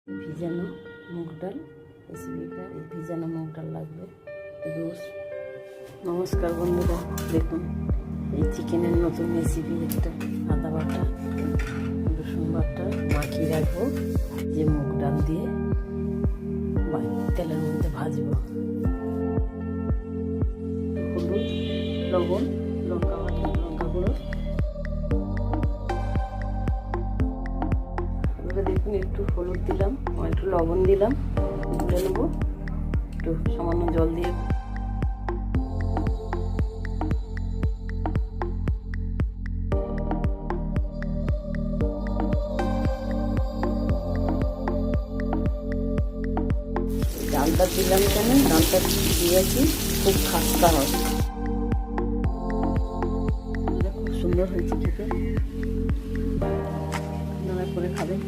ভিজানো মুগ ডাল রেসিপিটা, এই ভিজানো মুগ ডাল লাগবে রোজ। নমস্কার বন্ধুরা, দেখুন এই চিকেনের নতুন রেসিপি, একটা আদা বাটা রসুন বাটা মাখিয়ে রাখবো, যে মুগ ডাল দিয়ে তেলের মধ্যে ভাজবো। হলুদ, লবণ, লঙ্কা গুঁড়ো, দেখুন একটু হলুদ দিলাম, একটু লবণ দিলাম, গুলে নেবো একটু সামান্য জল দিয়ে। ডালটা দিলাম কেন, ডালটা দিয়েছি খুব খাস্তা হয়, খুব সুন্দর হয়েছে খেতে, আপনারা করে খাবেন।